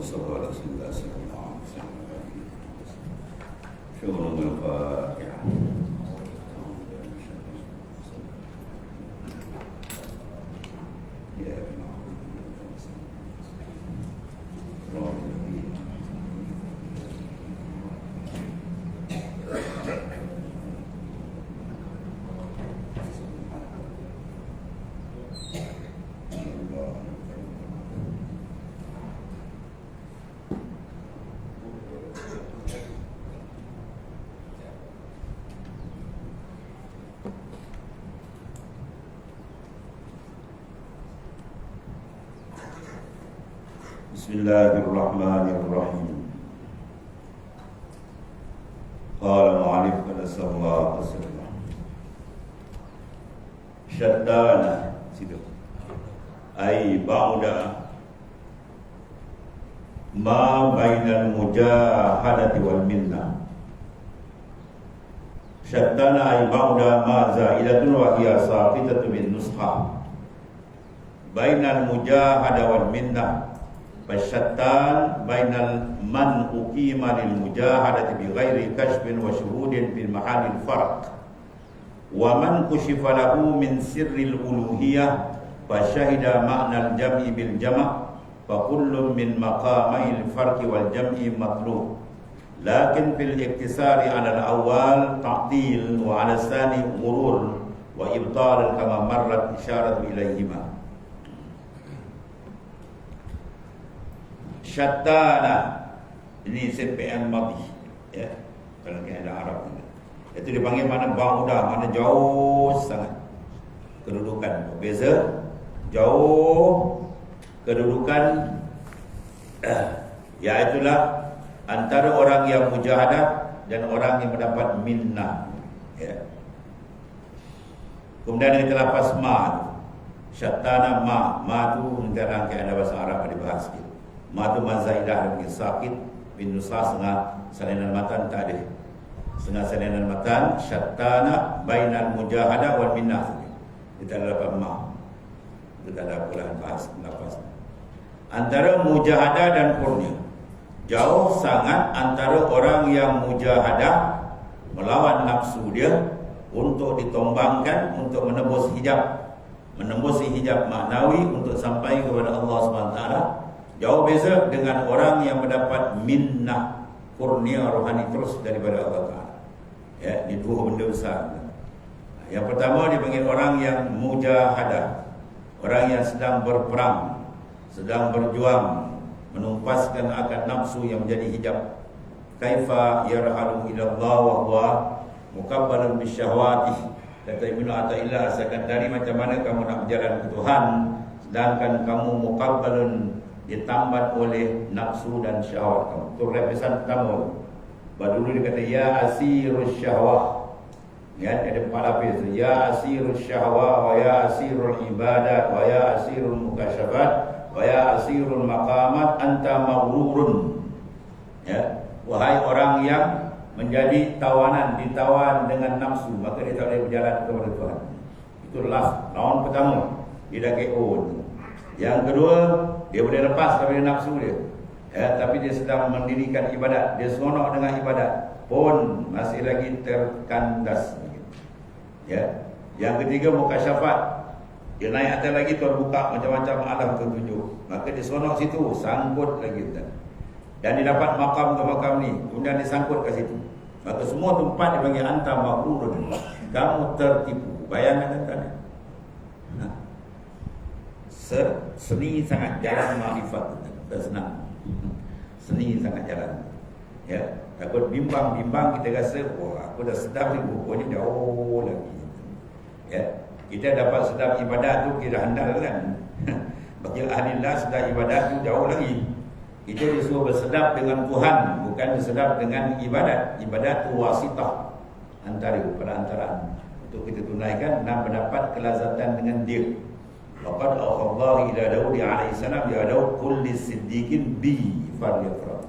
وصلى على سيدنا سيدنا شغل الفاتحة. Bismillahirrahmanirrahim. Qala mu'alif sallallahu alaihi wasallam. Syaddana situ. Ai ba'da ma bainal mujahadati wal minnah. Syaddana ai ba'da ma za'idatun wa hiya saqitatu min nuskhah. Bainal mujahada wal minnah. Fasyattan bainal man uqima lil mujahadati bi ghairi kashfin wa syuhudin bil mahalil farq wa man kushifa lahu min sirril uluhiyah fa syahida ma'nal jam'i bil jama' fa kullun min maqamail farqi wal jam'i matlub lakin fil iktisari 'ala al awwal ta'dil wa 'ala tsani ghurur wa ibtal kama marrat isyarat ilaihima. Syattana ini CPN madhi ya, kalau ada Arab itu dipanggil mana ba'udah, mana jauh sangat kedudukan, berbeza jauh kedudukan yaitulah antara orang yang mujahadah dan orang yang mendapat minnah ya. Kemudian kita lafaz ma, syattana ma tu antara ada bahasa Arab dibahas gitu. Matu mazaidah dengan sakit bin nusah setengah salinan matan tak ada. Setengah salinan matan syattana bainal mujahadah wal minnah. Kita ada dapat ma. Kita ada pula bahas nafas. Antara mujahadah dan kurnia. Jauh sangat antara orang yang mujahadah melawan nafsu dia untuk ditombangkan untuk menembus hijab. Menembus hijab maknawi untuk sampai kepada Allah SWT. Jauh beza dengan orang yang mendapat minnah, kurnia rohani terus daripada Allah Ta'ala. Ya, ini dua benda besar. Yang pertama dipanggil orang yang mujahadah, orang yang sedang berperang, sedang berjuang menumpaskan akal nafsu yang menjadi hijab. Kaifa yarhalu ila Allah wa huwa mukabbalun bisyahawati. Kata Ibnu Athaillah, asalkan dari macam mana kamu nak berjalan ke Tuhan sedangkan kamu mukabbalun ditambat oleh nafsu dan syahwat kamu. Itu represan pertama. Baru dulu dia kata ya asirus syahwah. Ya, ada empat lapis. Ya asirus syahwah wa ya asirul ibadat wa ya asirul mukasyafat wa ya asirul maqamat anta maghrurun. Ya, wahai orang yang menjadi tawanan, ditawan dengan nafsu, maka dia tak boleh berjalan kepada Tuhan. Itu last lawan pertama. Dia dah KO. Yang kedua, dia boleh lepas daripada nafsu dia ya, tapi dia sedang mendirikan ibadat, dia seronok dengan ibadat pun masih lagi terkandas ya. Yang ketiga mukasyafat, dia naik atas lagi terbuka macam-macam alam tertunjuk, maka dia seronok situ, sangkut lagi dan dia dapat makam ke makam ni, kemudian disangkut ke situ, maka semua tempat dipanggil anta maghrurun, kamu tertipu. Bayangkan tadi seni sangat jalan ma'rifat, tak senang. Seni sangat jalan ya, takut bimbang kita rasa wah aku dah sedap ni, rupanya jauh lagi ya. Kita dapat sedap ibadat tu kita handal kan. Bagi ahli-Allah sedap ibadat tu jauh lagi. Kita disuruh bersedap dengan Tuhan, bukan bersedap dengan ibadat. Ibadat tu wasitah perantara untuk kita tunaikan dan mendapat kelazatan dengan dia. Waqad Allah ila Daud alaihi salam ya Daud kulli siddiqin bi falyafrah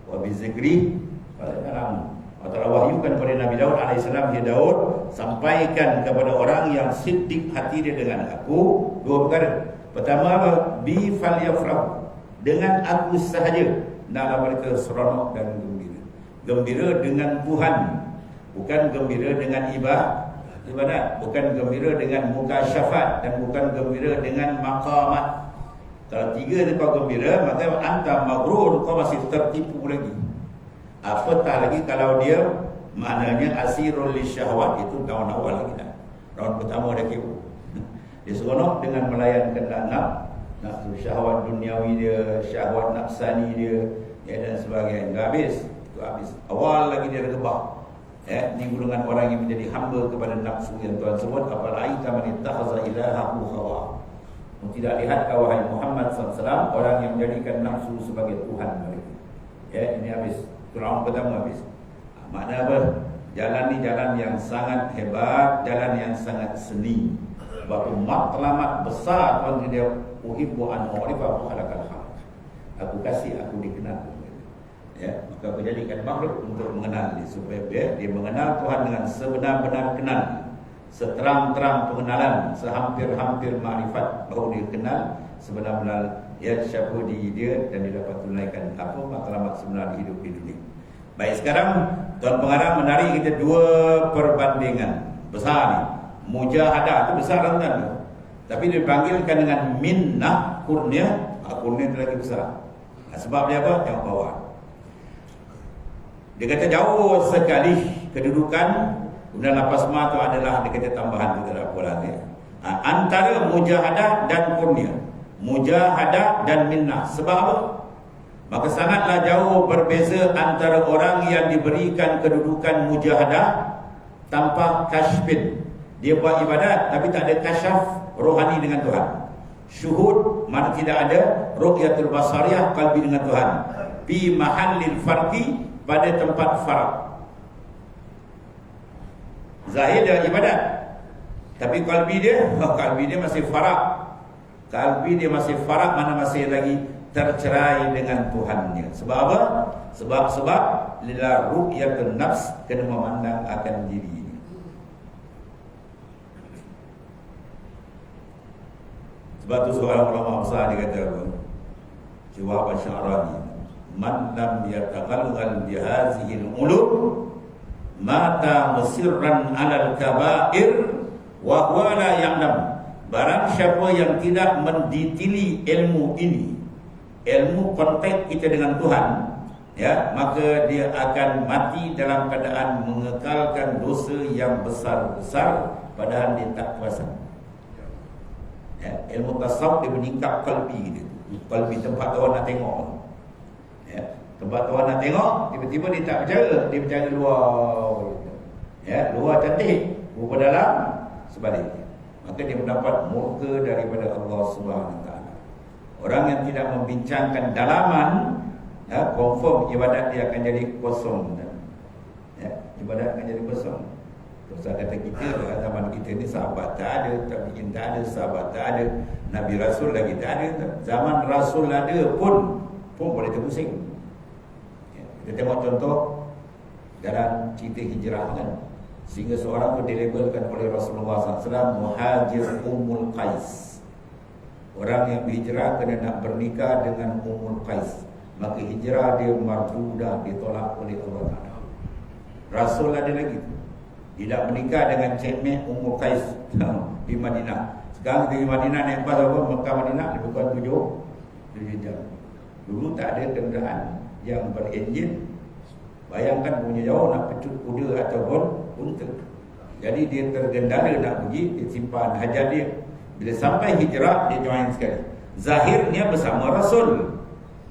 wa bi zikri falyanalam. Allah wahyukan kepada Nabi Daud alaihi salam, ya Daud, sampaikan kepada orang yang siddiq hati dia dengan aku dua perkara. Pertama, bi falyafrah, dengan aku sahaja naklah mereka seronok dan gembira. Gembira dengan Tuhan, bukan gembira dengan ibadat, bukan gembira dengan mukasyafat, dan bukan gembira dengan maqamat. Kalau tiga ni kau gembira, maka anta maghrur, kau masih tertipu lagi. Apatah lagi kalau dia maknanya asirul lisyahwat, itu tahun awal lagi dah. Tahun pertama dah kira. Dia seronok dengan melayankan nafsu syahwat duniawi dia, syahwat nafsani dia, dan sebagainya. Enggak habis. Itu habis. Awal lagi dia rebah. Ini golongan orang yang menjadi hamba kepada nafsu yang Tuhan sebut, afala'aita man ittakhadha ilahahu hawa. Tidak lihat kau wahai Muhammad SAW, orang yang menjadikan nafsu sebagai Tuhan mereka. Ini habis. Tahun pertama habis. Makna apa? Jalan ni jalan yang sangat hebat, jalan yang sangat seni. Sebab matlamat besar Tuhan dia uhibbu an u'rifa khalaqal khalq. Aku kasih, aku dikenal. Maka aku jadikan makhluk untuk mengenal dia, supaya dia mengenal Tuhan dengan sebenar-benar kenal, seterang-terang pengenalan, sehampir-hampir makrifat, baru dia kenal sebenar-benar siapa diri dia, dan dia dapat tunaikan apa matlamat sebenar hidup di dunia. Baik, sekarang Tuan Pengarah menarik kita dua perbandingan besar ni. Mujahadah itu besar tuan, tapi dipanggilkan dengan minnah, kurnia. Kurnia itu lagi besar. Sebab dia apa? Yang bawah. Dia kata jauh sekali kedudukan. Kemudian lapas ma itu adalah dia kata tambahan, kita tak apa lagi. Antara mujahadah dan kurnia, mujahadah dan minnah. Sebab apa? Maka sangatlah jauh berbeza antara orang yang diberikan kedudukan mujahadah tanpa kashfin. Dia buat ibadat tapi tak ada kasyaf rohani dengan Tuhan. Syuhud, mana tidak ada ru'yatul basariyah, qalbi dengan Tuhan. Fi mahallil farqi, pada tempat farq. Zahir dia ibadat, tapi qalbi dia masih farq. Qalbi dia masih farq, mana masih lagi tercerai dengan Tuhannya. Sebab apa? Sebab lila ru'yatun nafs, kena memandang akan diri. Sebab tu seorang ulama besar dia kata apa? Jawab Asy'arani, man lam yataqallal bi hadhihi al-ulum mata musirran 'alal kaba'ir wa huwa la ya'lam. Barang siapa yang tidak mendetili ilmu ini, ilmu konteks kita dengan Tuhan, maka dia akan mati dalam keadaan mengekalkan dosa yang besar-besar padahal dia tak kuasa. Ilmu tasawuf dia meningkap kalbi dia. Kalbi tempat orang nak tengok. Tempat orang nak tengok, tiba-tiba dia tak bercara, dia bercara luar. Luar cantik, rupa dalam sebaliknya. Maka dia mendapat murka daripada Allah SWT. Orang yang tidak membincangkan dalaman, confirm ibadat dia akan jadi kosong. Ibadat akan jadi kosong. Terus kata kita, zaman kita ni sahabat tak ada, tabi'in tak ada, sahabat tak ada, Nabi Rasul lagi tak ada. Zaman Rasul ada pun boleh terpusing. Kita tengok contoh dalam cerita hijrah kan, sehingga seorang pun dilabelkan oleh Rasulullah SAW muhajir Ummul Qais. Orang yang berhijrah kena nak bernikah dengan Ummul Qais, maka hijrah dia mardudah, ditolak oleh Allah Ta'ala. Rasul ada lagi tidak menikah dengan Cik Ummul Qais di Madinah. Sekarang di Madinah naik bas apa, Mekah Madinah lebih kurang 7 jam. Dulu tak ada kenderaan yang berenjin. Bayangkan punya jauh nak pecut kuda ataupun unta. Jadi dia tergendala nak pergi, dia simpan hajat dia. Bila sampai hijrah, dia join sekali. Zahirnya bersama Rasul,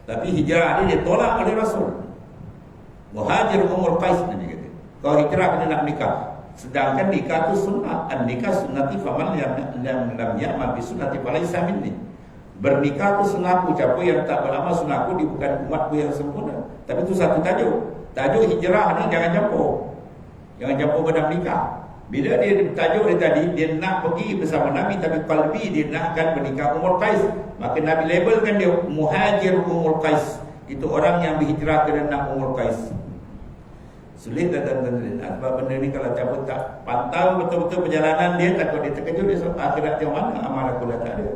tapi hijrah dia tolak oleh Rasul. Muhajir Ummul Qais Nabi kata, kau hijrah kena nak nikah. Sedangkan nikah itu sunnah. An-nikah sunnati faman lam ya'mal bi sunnati falaysa minni. Bernikah itu sunnahku. Siapa yang tak beramal sunnahku, dia bukan umatku yang sempurna. Tapi itu satu tajuk. Tajuk hijrah ni jangan campur. Jangan campur dalam nikah. Bila dia tajuk dia tadi, dia nak pergi bersama Nabi, tapi qalbi dia nakkan bernikah Ummul Qais, maka Nabi labelkan dia muhajir Ummul Qais. Itu orang yang berhijrah kerana Ummul Qais. Sulit dan sebab benda ni kalau cabut tak pantau betul-betul perjalanan dia, takut dia terkejut, dia akhirat yang mana amal aku dah tak ada.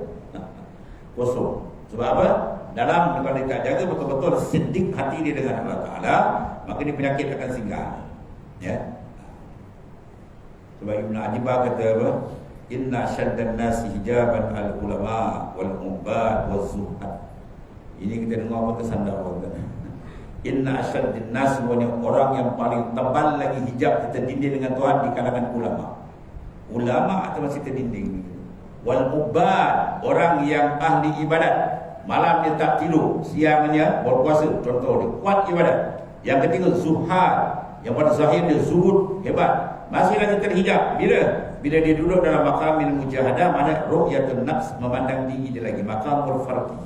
Kosong. Sebab apa? dalam, kalau dia tak jaga betul-betul sedik hati dia dengan Allah Ta'ala, maka ini penyakit akan singgah. Ya. Sebab Ibn Ajibah kata apa? Inna syaddan nasi hijaban al-ulama wal-ubbad wal-zuhad. Ini kita dengar apa kesandar orang. Inna syaddan nasi, orang yang paling tebal lagi hijab tertindih dengan Tuhan di kalangan ulama. Ulama atau masih tertindih. Wal-ubbad, orang yang ahli ibadat. Malam dia tak tidur, siangnya berpuasa, contoh dia kuat ibadat. Yang ketiga zuhad, yang pada zahir dia zuhud hebat, masih lagi terhijab. Bila dia duduk dalam maqamil mujahadah, mana ru'yatun nafs, memandang tinggi dia lagi, maqamul farqi.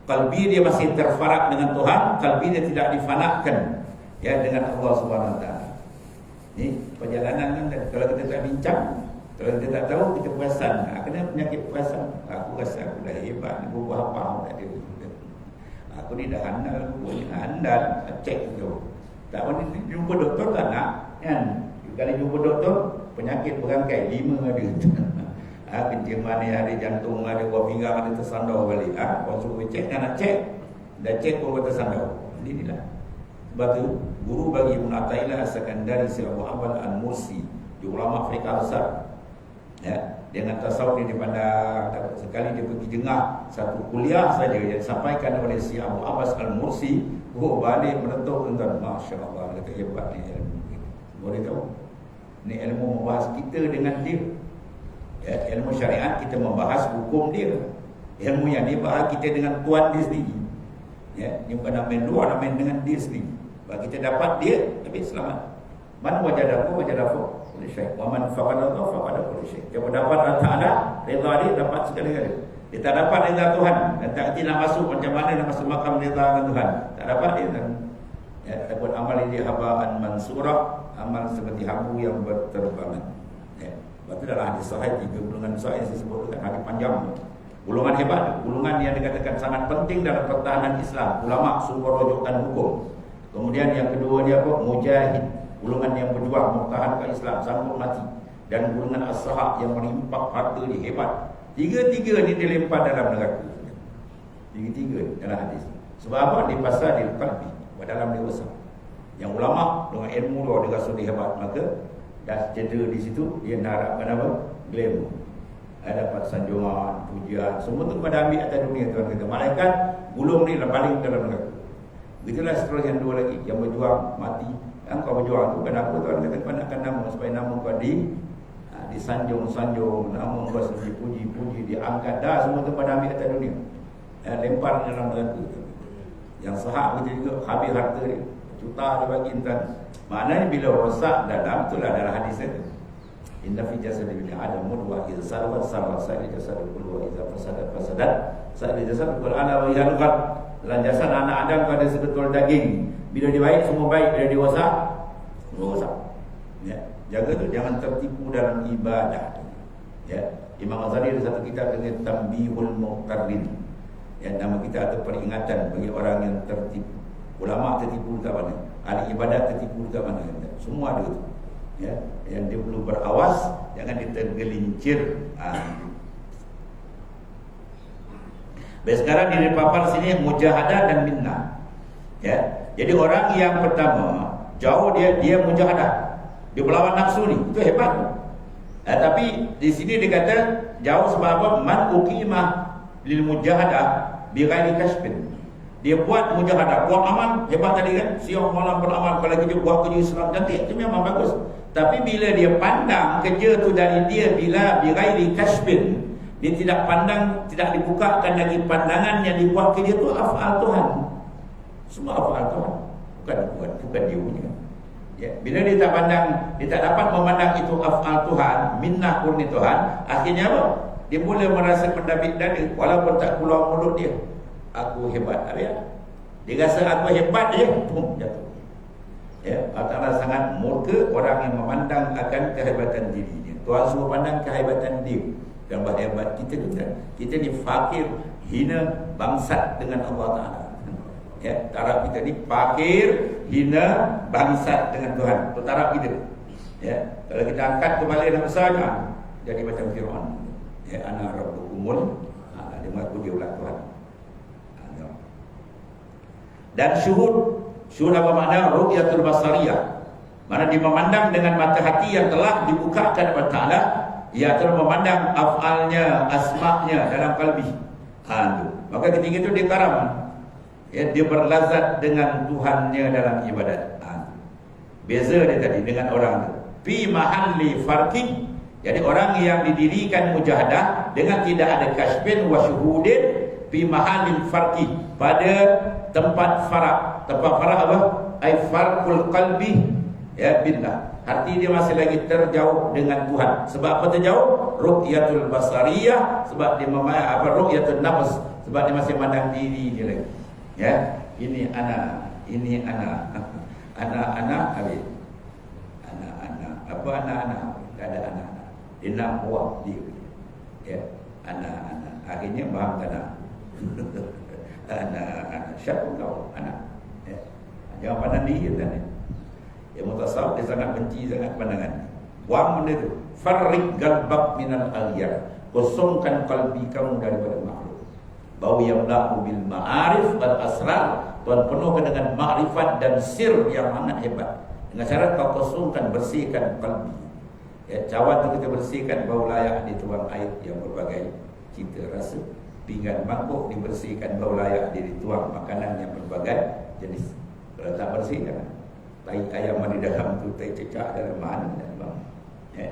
Qalbi dia masih terfarak dengan Tuhan, qalbi dia tidak difanakkan ya dengan Allah Subhanahu wa taala. Ni perjalanan kan, kalau kita tak bincang, kalau kita tak tahu, kita perasan. Kena penyakit perasan. Aku rasa aku dah hebat, aku apa tak ada. Aku ni dah handal, cek tu. Tak boleh jumpa doktor tak nak kan. Kalau jumpa doktor, penyakit berangkai 5 ada. Kencing manis ada, jantung ada, buah pinggang ada, tersandar balik. Orang suruh cek, nak cek. Dah cek pun tersandar. Inilah. Sebab tu guru bagi Ibn Athaillah As-Sakandari Syekh Abu Abbal Al-Mursi, di ulama Afrika besar. Ya, dengan tasawuf dia pandang. Sekali dia pergi jengah satu kuliah saja yang disampaikan oleh Syekh Abu Abbas Al-Mursi, balik menentuk tuan, masya-Allah, kata hebat ni ilmu. Boleh tahu. Ni ilmu membahas kita dengan dia. Ya, ilmu syariat kita membahas hukum dia. Ilmu yang dia bahas kita dengan Tuhan dia sendiri. Ya, ni bukan nak main luar, nak main dengan dia sendiri. Sebab kita dapat dia, tapi selamat. Man wajadahu wajadahu kulli syai'. Wa man faqadahu faqada kulli syai'. Dia dapat Allah Ta'ala, redha dia dapat segala-gala. Dia tak dapat redha Tuhan, dan tak kerti nak masuk macam mana nak masuk makam redha dengan Tuhan. Tak dapat dia kan. Ya, takut amal dia habaan mansurah, amal seperti habu yang berterbangan. Ya. Sebab itu dalam hadis sahih 3 golongan sahih yang disebutkan hadis panjang. Golongan hebat, golongan yang dikatakan sangat penting dalam pertahanan Islam, ulama sumber rujukan hukum. Kemudian yang kedua dia apa? Mujahid, golongan yang berjuang mempertahankan Islam, sanggup mati. Dan golongan as-sahab yang merimpak harta dia hebat. Tiga-tiga ni dilempar dalam neraka. Tiga-tiga dalam hadis. Sebab apa? Di pasal dia qalbi, dalam dia besar. Yang ulama dengan ilmu dia rasa dia hebat, maka dah cedera di situ, dia nak harapkan apa? Glamour. Dapat sanjungan, pujian, semua tu pada ambil atas dunia Tuhan kata. Malaikat gulung ni paling dalam neraka. Begitulah seterusnya yang dua lagi, yang berjuang mati. Yang kau berjuang tu kenapa Tuhan kata pandangkan nama, supaya nama kau disanjung-sanjung, nama kau dipuji-puji, diangkat. Dah semua tu pada ambil atas dunia. Lempar dalam neraka. Yang sahab begitu juga, habis harta dia, juta dia bagi intan. Maknanya bila rosak dalam, itulah dalam hadis itu. Inna fi jasadi adam mudghah idza sarwa sa'il jasadu kullu wa idza fasadat sa'il jasadu kullu ala wa yalqat. Dalam jasad anak Adam ada sebetul daging. Bila dia baik semua baik, bila dia rosak semua rosak. Ya, jaga tu jangan tertipu dalam ibadah. Ya, Imam Ghazali ada satu kitab dengan Tanbihul Muqtarrin. Yang nama kita atau peringatan bagi orang yang tertipu. Ulama tertipu ke mana? Ahli ibadat tertipu ke mana? Semua ada tu. Ya, yang dia perlu berawas, jangan dia tergelincir. Baik, sekarang di papan sini mujahadah dan minnah. Ya, jadi orang yang pertama jauh dia mujahadah, dia melawan nafsu ni, itu hebat. Tapi di sini dia kata jauh sebab apa? Man uqimah lil mujahadah bi ghairi kasbin. Dia buat mujahadah, buat amal, hebat tadi kan, siang malam beramal, kalau kerja buat kerja Islam cantik, itu memang bagus. Tapi bila dia pandang kerja tu dari dia, bila bighairi kasbin, dia tidak pandang, tidak dibukakan lagi pandangan yang dibuat kerja tu af'al Tuhan. Semua af'al Tuhan, bukan dia punya. Ya, bila dia tak pandang, dia tak dapat memandang itu af'al Tuhan, minnah murni Tuhan, akhirnya apa? Dia boleh merasa mendabik dada walaupun tak keluar mulut dia. Aku hebat, ya. Dia rasa aku hebat dia, pum, jatuh. Ya, Allah Ta'ala sangat murka orang yang memandang akan kehebatan dirinya. Tuhan suruh pandang kehebatan dia. Dan hebat kita tu kan. Kita ni fakir, hina, bangsat dengan Allah Ta'ala. Ya, taraf kita ni fakir, hina, bangsat dengan Tuhan. Itu taraf kita. Ya, kalau kita angkat kembali nama besarnya, jadi macam Fir'aun. Ya, ana rabbukumul, dia mengaku dia ulah Tuhan. Dan syuhud apa makna? Ru'yatul basariyah, mana dia memandang dengan mata hati yang telah dibukakan oleh Ta'ala, iaitu memandang af'alnya, asma'nya dalam kalbi. Maka ketika itu dia karam, dia berlazat dengan Tuhannya dalam ibadat. Beza dia tadi dengan orang itu. Fi mahalli farqi, jadi orang yang didirikan mujahadah dengan tidak ada kasyfin wa syuhudin, fi mahallil farqi, pada tempat farak. Tempat farak apa? Ai farqul qalbi ya billah. Hati dia masih lagi terjauh dengan Tuhan. Sebab apa terjauh? Ru'yatul basariyah, sebab dia ru'yatul nafs, sebab dia masih mandang diri dia lagi. Ya, ini ana habis. Apa anak-anak? Tak ada anak-anak. Dia nak buat dia. Ya, anak-anak. Akhirnya faham tak nak? Anak-anak. Siapa kau? Anak. Ya. Jangan pandang dia tadi. Yang mutasawuf dia sangat benci sangat pandangan. Buang benda tu. Farriq galbak minal aghyar. Kosongkan kalbi kamu daripada makhluk. Bau yang lahu bil ma'arif wal asrar. Tuhan penuhkan dengan makrifat dan sir yang sangat hebat. Dengan cara kau kosongkan, bersihkan kalbi. Ya, cawan tu kita bersihkan, bau layak dituang air yang berbagai cita rasa. Pinggan mangkuk dibersihkan, bau layak dituang makanan yang berbagai jenis. Kalau tak bersihkan, tai ayam di dalam tu, tai cecak dalam mana dan bang. Ya.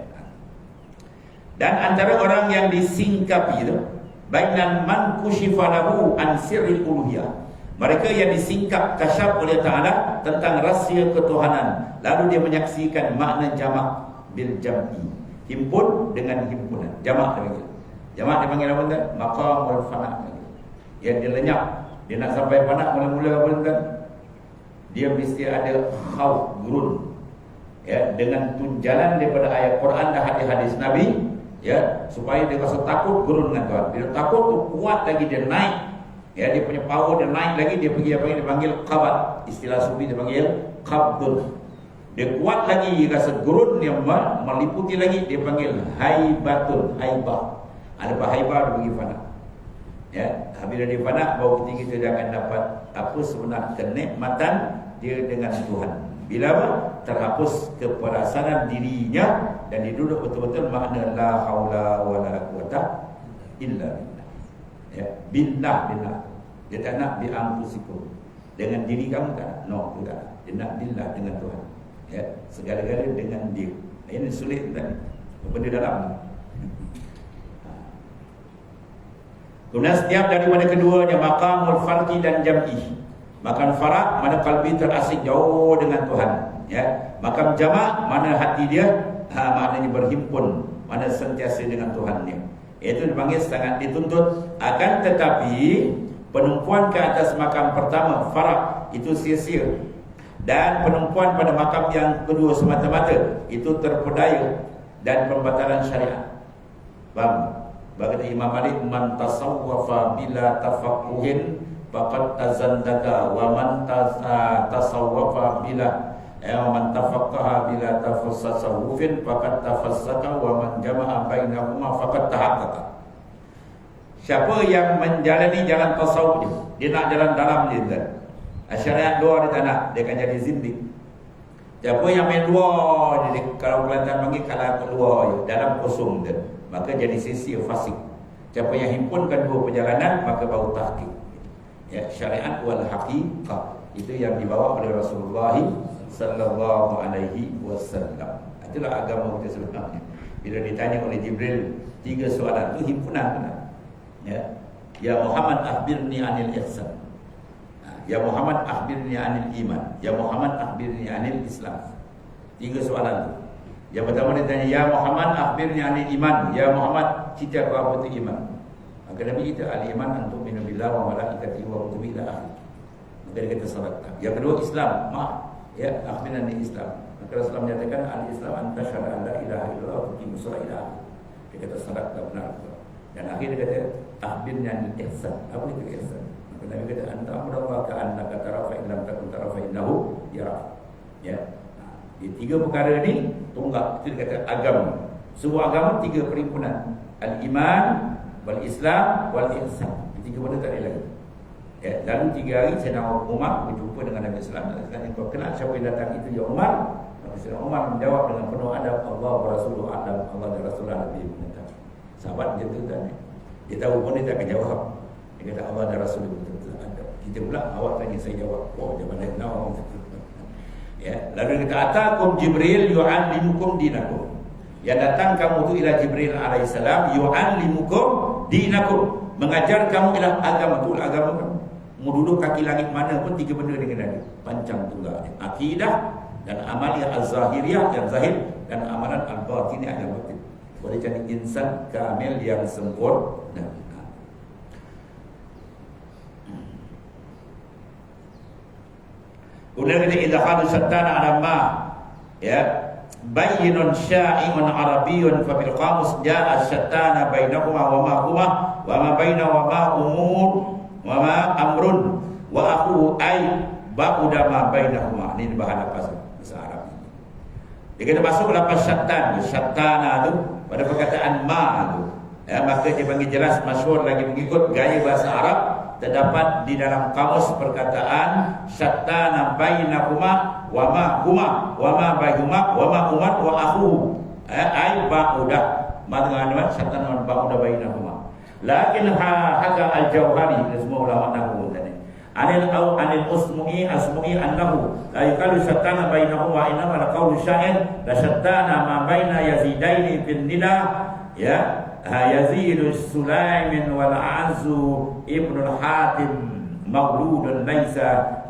Dan antara orang yang disingkapi itu, bainan man kushifa lahu an sirril uluhiyah. Mereka yang disingkap kasyaf oleh Ta'ala tentang rahsia ketuhanan, lalu dia menyaksikan makna jamak bil jam'i, himpun dengan himpunan. Jamak dia panggil. Jamak dia panggil apa tuan? Maqamul fana. Ya, dia lenyap. Dia nak sampai fana mula-mula apa tuan? Dia mesti ada khauf, gurun. Ya, dengan tunjalan daripada ayat Quran dan hadis-hadis Nabi, ya, supaya dia rasa takut, gurun dengan Tuhan. Dia takut tu kuat lagi, dia naik. Ya, dia punya power dia naik lagi, dia pergi apa yang dipanggil qabat. Istilah sufi dia panggil qabdun. Dia kuat lagi, rasa gurun yang meliputi lagi, dia panggil haibatun, haibah. Ada haibah dia pergi fana. Ya, bila dia fana, baru ketika dia akan dapat apa sebenar kenikmatan dia dengan Tuhan. Bila apa? Terhapus keperasanan dirinya dan dia duduk betul-betul makna la haula wala quwata illa billah. Ya, billah. Dia tak nak bi anfusikum, dengan diri kamu tak nak. No, tidak. Dia nak billah, dengan Tuhan. Ya, segala-gala dengan dia. Ini sulit tadi. Benda dalam. Kemudian setiap daripada keduanya, maqamul farqi dan jam'i. Maqam farak, mana kalbi terasik jauh dengan Tuhan. Ya, maqam jamak, mana hati dia maknanya berhimpun, mana sentiasa dengan Tuhannya. Itu dipanggil sangat dituntut. Akan tetapi penumpuan ke atas makam pertama farak itu sia-sia, dan penumpuan pada makam yang kedua semata-mata itu terpedaya dan pembatalan syariat. Faham? Bagi Imam Malik, man tasawwafa bila tafaqquhin faqad tazandaka, wa man tasawwafa bila man tafaqqaha bila tafassasawufin faqad tafassaka, wa man jama'a bainahuma faqad tahaqqaqa. Siapa yang menjalani jalan tasawuf dia nak jalan dalam dia kan. Syariat luar dia tak nak, dia akan jadi zindik. Siapa yang main luar dia, kalau Kelantan panggil kalau keluar dalam kosong dia, maka jadi sisi fasik. Siapa yang himpunkan dua perjalanan, maka baru tahqiq. Ya, syariat wal haqiqah itu yang dibawa oleh Rasulullah sallallahu alaihi wasallam. Itulah agama kita sebenarnya. Bila ditanya oleh Jibril 3 soalan itu himpunan. Ya. Ya Muhammad akhbirni anil ihsan. Ya Muhammad akhbirni anil iman. Ya Muhammad akhbirni anil Islam. 3 soalan itu. Yang pertama dia tanya, ya Muhammad akhbirni anil iman. Ya Muhammad, cerita apa itu iman? Maka Nabi kita al-iman antum minabillah wa malaikatihi wa kutubihi ila akhir. Maka dia kata salat. Yang kedua Islam, ya akhbirna anil Islam. Maka Rasulullah menyatakan al-Islam anta syahada an la ilaha illallah wa tuqimus shalah. Dia kata salat tak benar. Dan akhir dia kata akhbirni anil ihsan. Apa itu ihsan? Maka Nabi kata anta amruka ka annaka tara fa in lam takun tara fa innahu yara. Ya. Di 3 perkara ni tunggak. Itu dia kata agama. Sebuah agama 3 perhimpunan. Al-iman, wal Islam, wal ihsan. 3 benda tak ada lagi. Ya, lalu 3 hari Sayyidina Umar berjumpa dengan Nabi Sallallahu Alaihi Wasallam. Kau kenal siapa yang datang itu ya Umar? Sayyidina Umar menjawab dengan penuh adab, Allah wa Rasuluhu a'lam, Allah dan Rasulullah lebih mengetahui. Sahabat macam tu tadi. Dia tahu pun dia tak akan jawab. Dia kata Allah dan Rasulullah betul-betul adab. Kita pula awak tanya saya jawab. Wah, jangan nak tahu. Ya, lalu dia kata atakum Jibril yu'allimukum dinakum. Yang datang kamu tu ila Jibril alaihissalam yu'allimukum dinakum, mengajar kamu ialah agama tu, agama kamu. Mau duduk kaki langit mana pun 3 benda dia kena ada. Pancang tunggal. Akidah dan amaliyah az-zahiriyah yang zahir, dan amalan al-batiniyah yang batin. Boleh jadi insan kamil yang sempurna. Kemudian kita idhaqadu syattana ala ma, ya, bayyinun sya'i'un arabiyyun fa bil qamus ja'a syattana bainahuma wa ma huma wa ma baina wa ma umur wa ma amrun wa akhu ay ba'uda ma bainahuma. Ini bahan apa bahasa Arab. Dia kata masuk lapas syattan, syattana tu pada perkataan ma tu. Ya, maka dia bagi jelas masyhur lagi mengikut gaya bahasa Arab, terdapat di dalam kamus perkataan syattana bainahuma wa ma huma wa ma bainahuma wa ma umat wa akhu ay ba'uda ma dengan syattana ba'uda bainahuma. Lakin haka al-Jauhari, semua ulama nahwu tadi, anil asmu'i annahu la yuqalu syattana bainahuma wa inna la qawlu sya'ir la syattana ma baina yazidaini fil nida, ya, Yazidu Sulaimin wal Azu ibnu al-Hatim mauludun laisa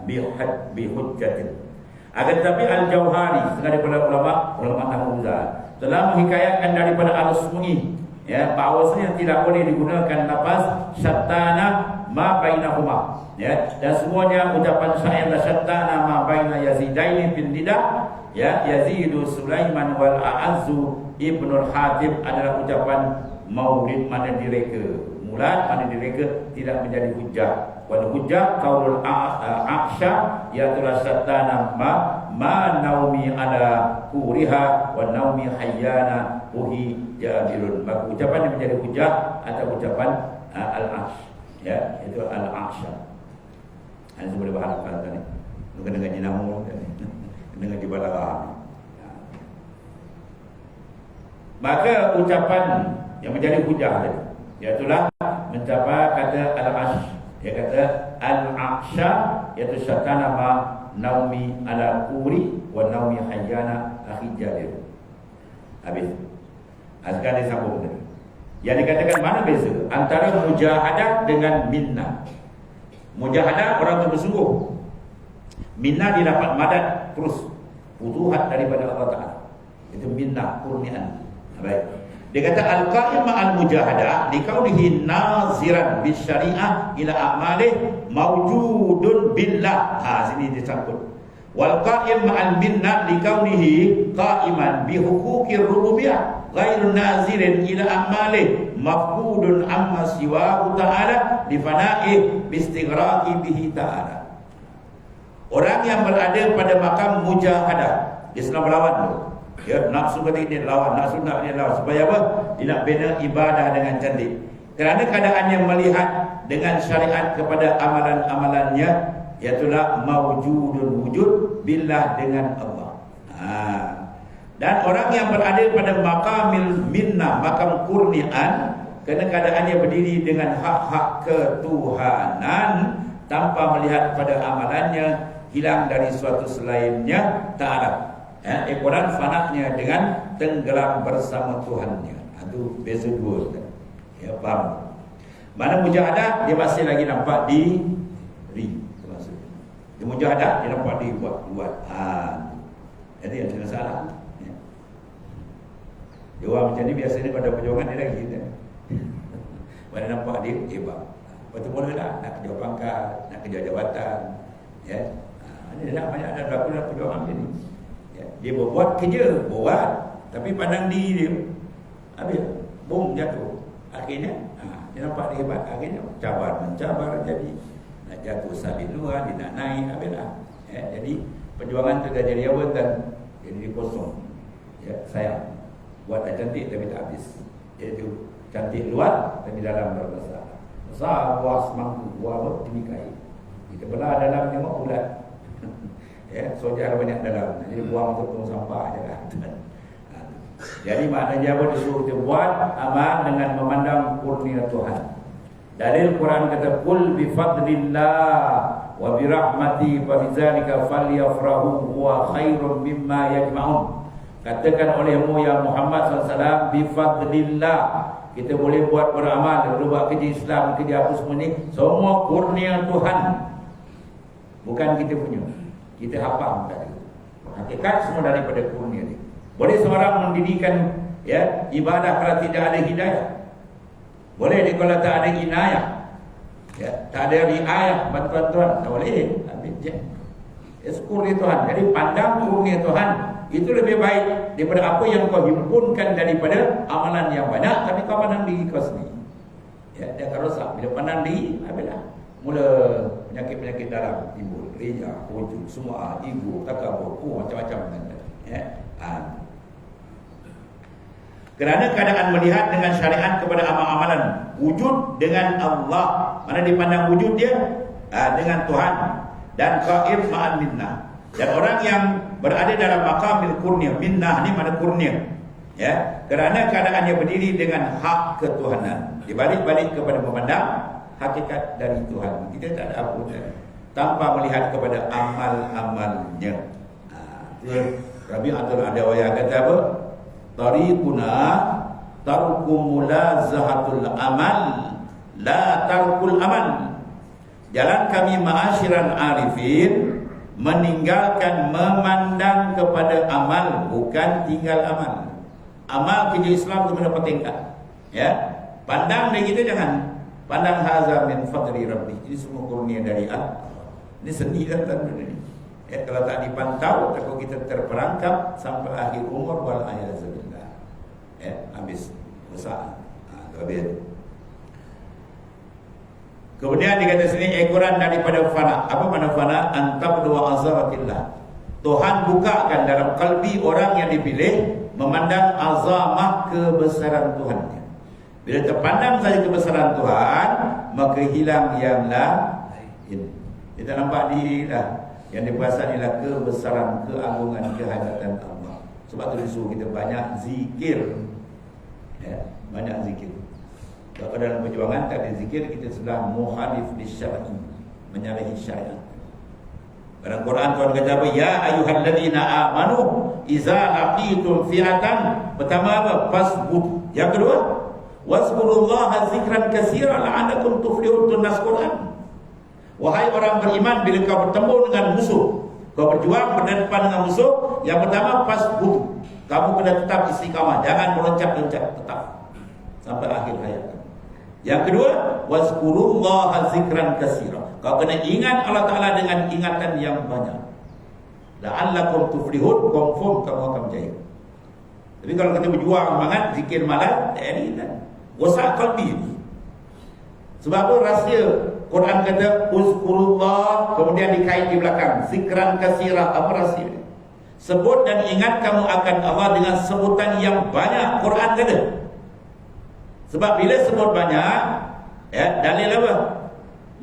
bihujjatin. Akan tetapi Al-Jauhari, setengah daripada ulama nahwu telah menghikayatkan daripada Al-Asmu'i, ya, bahawasanya tidak boleh digunakan lafaz syattana ma bainahuma, ya, dan semuanya ucapan syair la syattana ma baina yazidaini fil nida, ya, Yazidu Sulaiman wal Azu ibnu al-Hatim adalah ucapan maulid mana direka, mulad mana direka, tidak menjadi hujjah. Wal hujjah qaulul a'sha, iaitu syattana ma naumi ala kuriha wa naumi hayyana uhi jabirun. Maka ucapan yang menjadi hujjah atau ucapan al-a'sh, ya, itu al-a'sha. Ini semua dibaharkan tadi. Bukan dengan jinamu tadi. Dengan dibalarah. Maka ucapan yang menjadi hujah tadi, iaitulah mencapai kata al-ash, dia kata al-aksha, iaitu syattana ma naumi ala kuri wa naumi hayyana akhi jadir. Habis. Sekarang disambung tadi. Yang dikatakan mana beza antara mujahadah dengan minnah. Mujahadah orang itu bersungguh. Minnah dia dapat madat terus, futuhat daripada Allah Ta'ala. Itu minnah, kurnian. Baik. Dia kata al-qa'im ma'al mujahadah likaulihi naziran bisyari'ah ila a'malih mawjudun billah. Sini disangkut. Wal qa'im ma'al minnah likaulihi qa'iman bihuquqir rububiyah ghairun nazirin ila a'malih mafqudun amma siwahu ta'ala lifana'ih bistighraqi bihi ta'ala. Orang yang berada pada makam mujahadah, dia sedang berlawan tu. Ya, nafsu kata ini lawan, nafsu nak dia lawan. Supaya apa? Dia nak bina ibadah dengan cantik. Kerana keadaannya melihat dengan syariat kepada amalan-amalannya, iaitulah mawjudun wujud billah dengan Allah. Dan orang yang berada pada makamil minnah, makam kurnian, kerana keadaannya berdiri dengan hak-hak ketuhanan tanpa melihat pada amalannya, hilang dari suatu selainnya ta'ala. Ekoran fanaknya dengan tenggelam bersama Tuhannya. Itu beza dua. Ya, faham? Mana mujahadah dia masih lagi nampak diri. Dia mujahadah dia nampak dibuat. Jadi ada masalah. Ya. Dia orang macam ni biasanya pada perjuangan dia lagi kita. Mana nampak dia hebat. Lepas tu mulalah nak kerja pangkat, nak kerja jabatan. Ya. Dia nak banyak ada berlaku dalam perjuangan dia ni. Dia buat kerja, tapi pandang diri dia, habis, bom jatuh. Akhirnya, dia nampak dia hebat. Akhirnya, mencabar jadi nak jatuh sabit luar, dia nak naik, habislah. Jadi, perjuangan tu dah jadi awal dan jadi kosong. Ya, sayang. Buat cantik tapi tak habis. Jadi, cantik luar tapi dalam berbesar. Besar, buah semangku, buah dimikai. Kita belah dalam tengok bulat. Ya, sojar banyak dalam. Jadi buang untuk tong sampah je lah. Jadi maknanya apa, disuruh kita buat amal dengan memandang kurnia Tuhan. Dalil Quran kata kul bi fadlillah wa bi rahmati fa bidzalika falyafrahu huwa khairum mimma yajma'un. Katakan olehmu ya Muhammad SAW, bi fadlillah, kita boleh buat beramal, boleh buat kerja Islam, kerja apa semua ni, semua kurnia Tuhan, bukan kita punya. Kita hafal tadi. Hakikat semua daripada kurnia ni. Boleh seorang mendirikan ya ibadah kalau tidak ada hidayah. Boleh dia kalau tak ada inayah. Ya, tak ada riayah, bantuan Tuhan, tak boleh. Habis je. Ya, syukur dia Tuhan. Jadi pandang kurnia Tuhan itu lebih baik daripada apa yang kau himpunkan daripada amalan yang banyak, tapi kau pandang diri kau sendiri. Ya, dia akan rosak. Bila pandang diri, habislah. Mula penyakit-penyakit dalam timbul, ria, wujud, semua, ego, takabur, macam-macam. Ya. Kerana keadaan melihat dengan syariat kepada amal-amalan wujud dengan Allah, mana dipandang wujud dia dengan Tuhan, dan qaim ma'al minnah, dan orang yang berada dalam maqamil kurnia, minnah ni mana kurnia, ya, kerana keadaannya berdiri dengan hak ketuhanan, dibalik-balik kepada memandang hakikat dari Tuhan. Kita tak ada apa tanpa melihat kepada amal-amalnya. Rabi Abdul Adawiyah kata apa? Tariquna tarku mulazahatul amal la tarkul amal. Jalan kami ma'asyiral arifin meninggalkan memandang kepada amal, bukan tinggal amal. Amal kerja Islam itu mendapat tingkat. Ya, pandang dari kita jangan pandang haza min fadli rabbi. Ini semua kurnia dari Allah. Ini seni dan dunia. Ya, kalau tak dipantau, takut kita terperangkap sampai akhir umur wal ayazubillah. Ya, habis usaha. Habis. Kemudian dikata sini ekoran daripada fana. Apa makna fana? Antabdu wa azamatillah. Tuhan bukakan dalam kalbi orang yang dipilih memandang azamah kebesaran Tuhannya. Bila terpandang saja kebesaran Tuhan, maka hilang yang lain. Kita nampak diri dah. Yang diperasan ialah kebesaran, keagungan, kehadatan Allah. Sebab tu disuruh kita banyak zikir. Ya, banyak zikir. Kalau dalam perjuangan tak ada zikir, kita sudah muhalif lisyar'i, menyalahi syariat. Dalam Quran Tuhan kata apa? Ya ayyuhalladzina amanu iza laqitum fi'atan. Pertama apa? Fasbut. Yang kedua, wazkurullaha zikran katsira la'allakum tuflihun. Tunas Quran. Wahai orang beriman, bila kau bertemu dengan musuh, kau berjuang berdepan dengan musuh, yang pertama fasbut. Kamu kena tetap istiqamah, jangan meloncat-loncat, tetap sampai akhir hayat. Yang kedua, wazkurullaha zikran katsira. Kau kena ingat Allah Ta'ala dengan ingatan yang banyak. La'allakum tuflihun, confirm kamu akan berjaya. Tapi kalau kita berjuang semangat, zikir malam, ini kan wasak qalbi. Sebab apa rahsia Quran kata uzkurullah, kemudian dikait di belakang zikran katsira. Apa rahsia? Sebut dan ingat kamu akan Allah dengan sebutan yang banyak. Quran kata. Sebab bila sebut banyak, ya, dalil apa?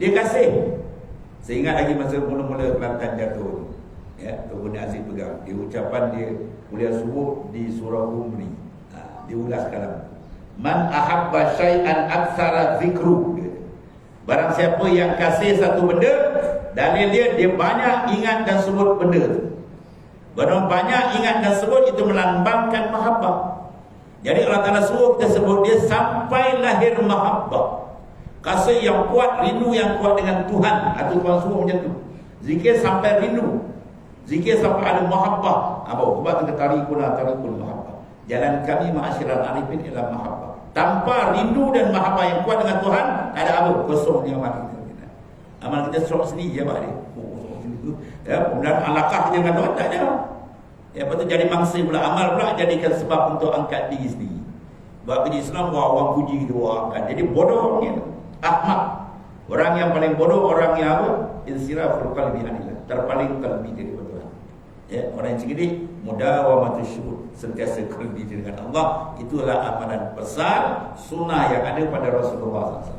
Dia kasih. Saya ingat lagi masa mula-mula Kelantan jatuh, ya, Tuan Aziz pegang. Di ucapan dia kuliah subuh di surah Umri. Diulas kalam. Man ahabba syai'an aktsara zikru. Barang siapa yang kasih satu benda, dalil dia banyak ingat dan sebut benda tu. Barang banyak ingat dan sebut, itu melambangkan mahabbah. Jadi Allah Ta'ala suruh kita sebut dia sampai lahir mahabbah. Kasih yang kuat, rindu yang kuat dengan Tuhan. Atau Tuhan suruh macam tu. Zikir sampai rindu. Zikir sampai ada mahabbah. Apa? Sebab kita tarikul mahabbah. Jalan kami ma'asyiral arifin ialah mahabbah. Tanpa rindu dan mahabbah yang kuat dengan Tuhan, tak ada apa, kosong dia amal kita. Amal kita serok sendiri je pak dia. Ya, kemudian alakah kita dengan Tuhan, tak ada. Ya, lepas tu jadi mangsa pula, amal pula jadikan sebab untuk angkat diri sendiri. Sebab di Islam, orang puji kita, orang angkat. Jadi bodoh ni, ahmak. Orang yang paling bodoh, orang yang apa? Insiraful qalbi anillah, terpaling qalbi daripada Tuhan. Ya, orang yang segini mudawamatus syukur, sentiasa qalbi dengan Allah. Itulah amalan besar sunnah yang ada pada Rasulullah SAW.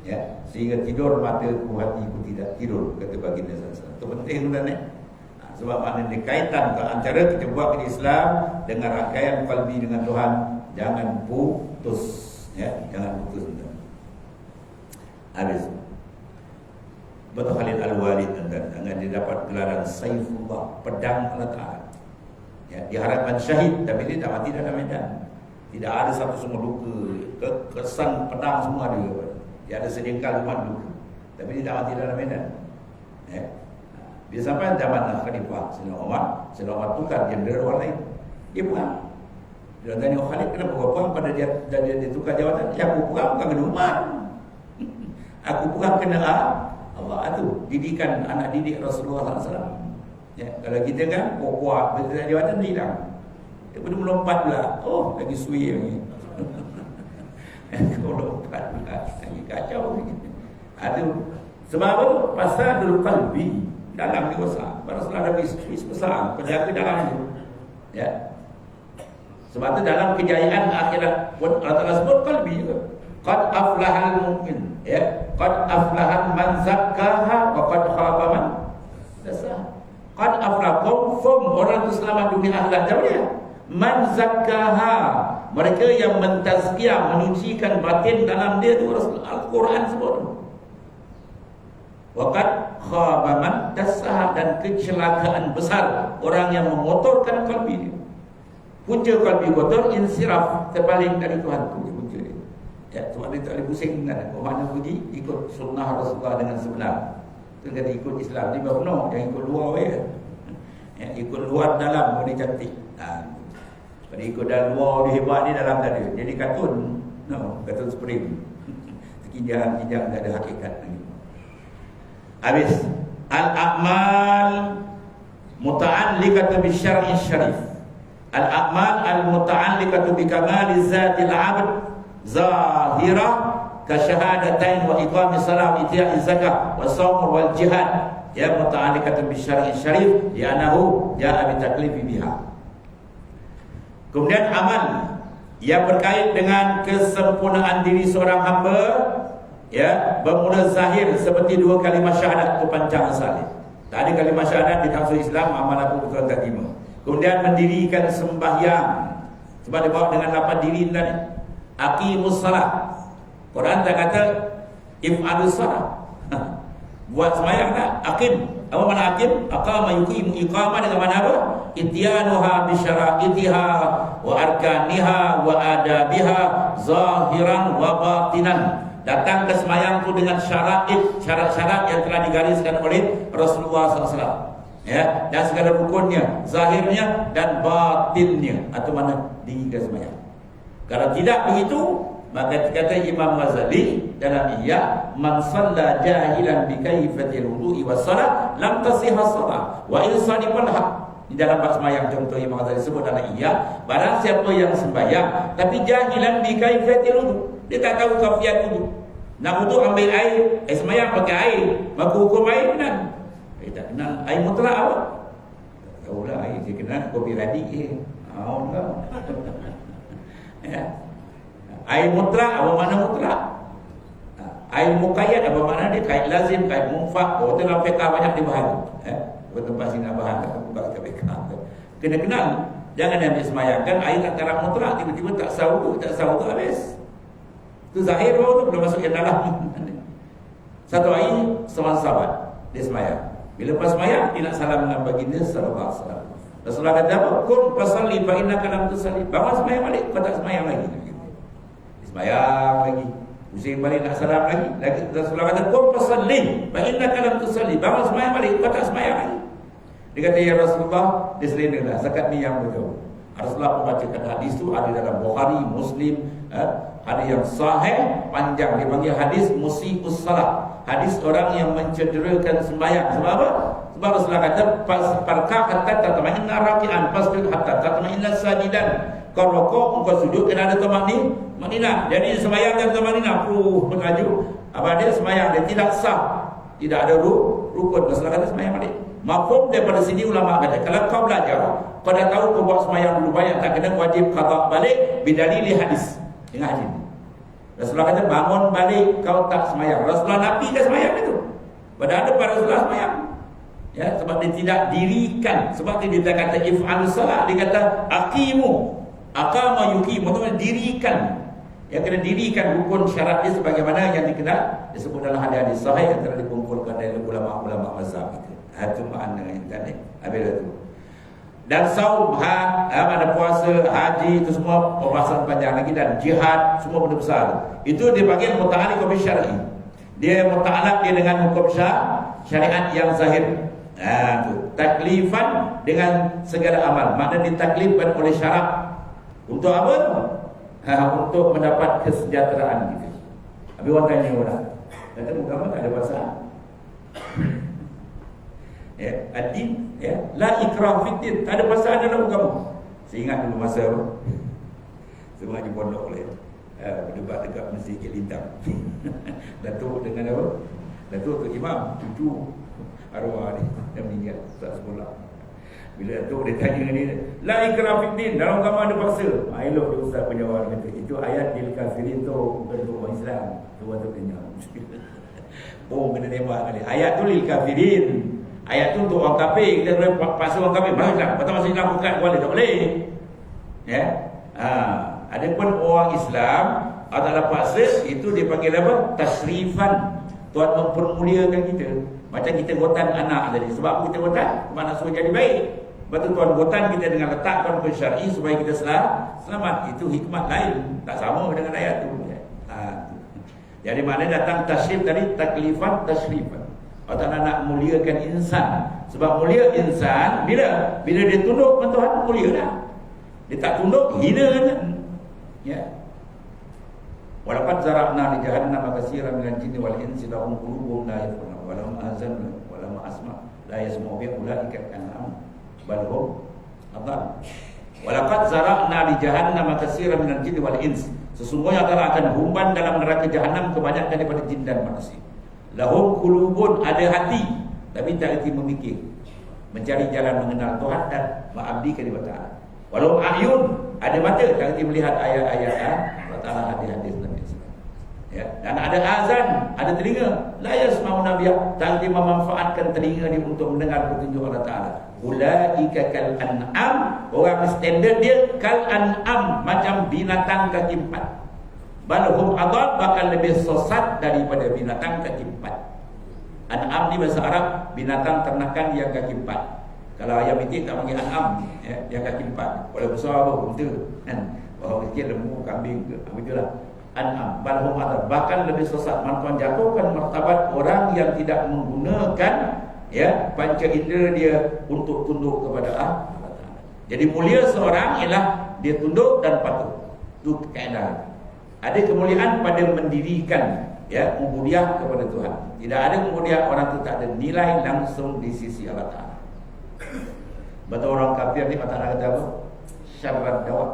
Ya, sehingga tidur mataku, hatiku tidak tidur, kata baginda sallallahu. Itu penting tuan sebab maknanya kaitan antara kita buat di Islam dengan rangkaian qalbi dengan Tuhan, jangan putus, ya, jangan putus. Habis Betul Khalid Al-Walid dengan dia dapat gelaran Saifullah, pedang Allah Ta'ala. Ya, diharapkan syahid, tapi dia tak mati dalam medan. Tidak ada satu semua luka, kesan pedang semua dia. Dia ada sedengkal cuma luka, tapi dia tak mati dalam medan. Ya. Dia sampai zaman Khalifah Sayyidina Umar tukar jenderal orang lain. Dia perang. Dia tanya Khalid, kenapa kau perang pada dia tukar jawatan? Ya, aku perang bukan kena Umar. Aku perang kena Allah itu didikan anak didik Rasulullah SAW. Ya, kalau kita kan kuat berita jawatan dia hilang. Dia pun melompat pula. Oh, lagi sui lagi. Kalau lompat pula lagi kacau lagi. Itu sebab apa? Fasadul qalbi dalam dewasa. Rasulullah ada bis besar penjaga dalam itu. Ya. Sebab itu dalam kejayaan akhirat pun Allah Taala sebut qalbi juga. Qad aflahal mu'min, ya. Qad aflahan man zakkaha wa qad khaba man dassaha. Qad aflah confirm orang itu selamat dunia akhirat. Jawabnya man zakkaha, mereka yang mentazkiyah, menyucikan batin dalam dia itu Al-Quran sebut. Wa qad khaba man dassaha, dan kecelakaan besar orang yang mengotorkan kalbi dia. Punca kalbi kotor, insiraf, terbaling dari Tuhan itu. Ya, Tuhan dia tak boleh pusing kan. Mana pergi ikut sunnah Rasulullah dengan sebenar. Itu kata ikut Islam ni baru no, jangan ikut luar ya. Ya, ikut luar dalam boleh cantik. Pada ikut dalam luar dia hebat ni, dalam tak ada. Jadi kartun, no, kartun spring. Kijang tak ada hakikat lagi. Habis al-a'mal muta'alliqatu bisyar'i syarif. Al-a'mal al-muta'alliqatu bi kamali zatil 'abd zahirah ka syahadatain wa iqamis salat wa itiya'iz zakah wa shaum wal jihad, ya, muta'alliqatan bi syar'i syarif li'annahu ja'a bi taklifi biha. Kemudian amal yang berkait dengan kesempurnaan diri seorang hamba, ya, bermula zahir seperti dua kalimah syahadat itu panjang salih. Tak ada kalimah syahadat di dalam Islam, amal apa betul tak terima. Kemudian mendirikan sembahyang, sebab dia bawa dengan lapan diri tadi. Aqimus salat. Quran tak kata if'alus salat. Buat sembahyang tak? Aqim. Apa makna aqim? Aqama yuqimu, iqamah dengan mana apa? Ityanuha bi syara'itiha wa arkaniha wa adabiha zahiran wa batinan. Datang ke sembahyang itu dengan syarat-syarat yang telah digariskan oleh Rasulullah SAW. Ya, dan segala rukunnya, zahirnya dan batinnya. Atau mana di sembahyang. Kalau tidak begitu, maka kata Imam Ghazali dalam Ihya, man shalla jahilan bi kaifatil wudu'i was salat lam tasihha shalah wa in salibal haq. Di dalam bab sembahyang contoh Imam Ghazali sebut dalam Ihya, barang siapa yang sembahyang tapi jahilan bi kaifatil wudu', dia tak tahu kafiat wudu'. Nak wudu' ambil air, sembahyang pakai air, maka hukum air benar. Tak kenal air mutlak apa? Tak tahulah air, dia kenal kopi radik Allah. Ya. Air mutlak apa mana mutlak? Air muqayyad apa mana dia? Kait lazim, kait munfak. Oh, dalam fiqh banyak dibahas. Tempat sini bahas kita buka fiqh. Kena kenal. Jangan ambil semayangkan air tak terang mutlak, tiba-tiba tak sah tu habis. Itu zahir tu belum masuk yang dalam. Satu air sahabat dia semayang. Bila pas semayang dia nak salam dengan baginda sallallahu alaihi wasallam. Rasulullah kata apa? Kun fasalli fa innaka lam tusalli. Bangun semayang balik, kau tak semayang lagi. Semayang lagi. Pusing balik nak salam lagi. Rasulullah kata kun fasalli fa innaka lam tusalli. Bangun semayang balik, kau tak semayang lagi. Dia kata, ya Rasulullah, dia selindalah zakat ni yang betul. Rasulullah membacakan hadis tu ada dalam Bukhari, Muslim, hadis yang sahih, panjang, dia panggil hadis musii'us salat. Hadis orang yang mencederakan sembahyang. Sebab apa? Sebab Rasulullah kata parka hatta tatma'inna raki'an, fasjud hatta tatma'inna sajidan. Kau rukuk, kau sujud, kena ada tamanina. Jadi sembahyang dan tamanina mengaju. Apa dia sembahyang dia tidak sah, tidak ada rukun. Rasulullah kata sembahyang balik. Mafhum daripada sini ulama kata, kalau kau belajar, kau dah tahu kau buat sembahyang dulu banyak, tak kena wajib qada balik bidalili hadis. Dengan hadis. Rasulullah kata bangun balik kau tak semayang. Rasulullah Nabi dah semayang itu. Padahal ada para Rasulullah semayang. Ya, sebab dia tidak dirikan. Sebab dia kata if'al salat, dia kata aqimu, aqama yuqimu, maksudnya dirikan. Yang kena dirikan rukun syarat dia sebagaimana yang dikenal disebut dalam hadis sahih yang telah dikumpulkan oleh ulama-ulama mazhab itu. Itu makna ini. Habis itu. Dan saum, ada puasa, haji, itu semua pembahasan panjang lagi, dan jihad, semua benda besar. Itu dipanggil muta'alliq bil syar'i. Dia muta'alliq dia dengan hukum syariat yang zahir. Itu taklifan dengan segala amal. Maknanya ditaklifkan oleh syarak. Untuk apa? Untuk mendapat kesejahteraan gitu. Habis orang tanya orang, kata agama tak ada pasal. Ya, ad-din, ya, la ikrah fid din, tak ada pasal dalam agama. Saya ingat dulu masa semua di pondok oleh berdebat dekat Masjid Kelintang. Datuk dengan apa? Datuk tu imam, cucu arwah ni yang meninggal tak sekolah. Bila Datuk dia tanya ni, la ikrah fid din, dalam agama ada paksa. Elok dia ustaz penjawab kata, itu ayat lil kafirin tu bukan untuk orang Islam. Tu Datuk tanya. Oh, kena tembak kali. Ayat tu lil kafirin. Ayat tu untuk orang kafir. Kita boleh paksa orang kafir masuk Islam. Betul masuk Islam bukan boleh, tak boleh. Ya. Adapun orang Islam adalah paksa, itu dipanggil apa? Tasrifan. Tuhan mempermuliakan kita. Macam kita gotan anak tadi. Sebab kita gotan, mana suruh jadi baik. Sebab tu Tuhan gotan kita dengan letakkan hukum syar'i supaya kita selamat. Itu hikmat lain. Tak sama dengan ayat tu. Jadi mana datang tasrif tadi, taklifan, tasrifan. Allah Ta'ala nak muliakan insan. Sebab mulia insan bila dia tunduk dengan Tuhan, mulia dah. Dia tak tunduk, hina kan. Ya. Walaqad zara'na li jahannama katsiran minal jinni wal insi lahum qulubun la yafqahuna wa lahum azanun wa lahum asma' la yasma'u biha ulaika kan'am bal hum adall. Walaqad zara'na li jahannama katsiran minal jinni wal insi. Sesungguhnya Allah akan humban dalam neraka jahanam kebanyakan daripada jin dan manusia. Lahum qulubun, ada hati tapi tak reti memikir, mencari jalan mengenal Tuhan dan mengabdikan kepada Ta'ala. Walau ayun, ada mata tak reti melihat ayat-ayat Allah Ta'ala, hadis-hadis Nabi. Ya, dan ada azan, ada telinga, la yasma'una biha, tak reti memanfaatkan telinga dia untuk mendengar petunjuk Allah Ta'ala. Ulaika kal an'am, orang standard dia kal an'am, macam binatang kaki empat. Balhum adab, bakal lebih sesat daripada binatang kaki empat. An'am ni bahasa Arab binatang ternakan yang kaki empat. Kalau ayam itik tak panggil an'am, ya, yang kaki empat. Kalau besar apa unta kan. Kalau kecil lembu, kambing ke, begitulah. An'am, balhum adab, bahkan lebih sesat. Tuhan jatuhkan martabat orang yang tidak menggunakan ya panca indera dia untuk tunduk kepada Allah. Jadi mulia seorang ialah dia tunduk dan patuh. Itu kaedah. Ada kemuliaan pada mendirikan ya ubudiyah kepada Tuhan. Tidak ada kemuliaan orang itu tak ada nilai langsung di sisi Allah Ta'ala. Betul orang kafir ni Allah kata apa? Syarrad dawa.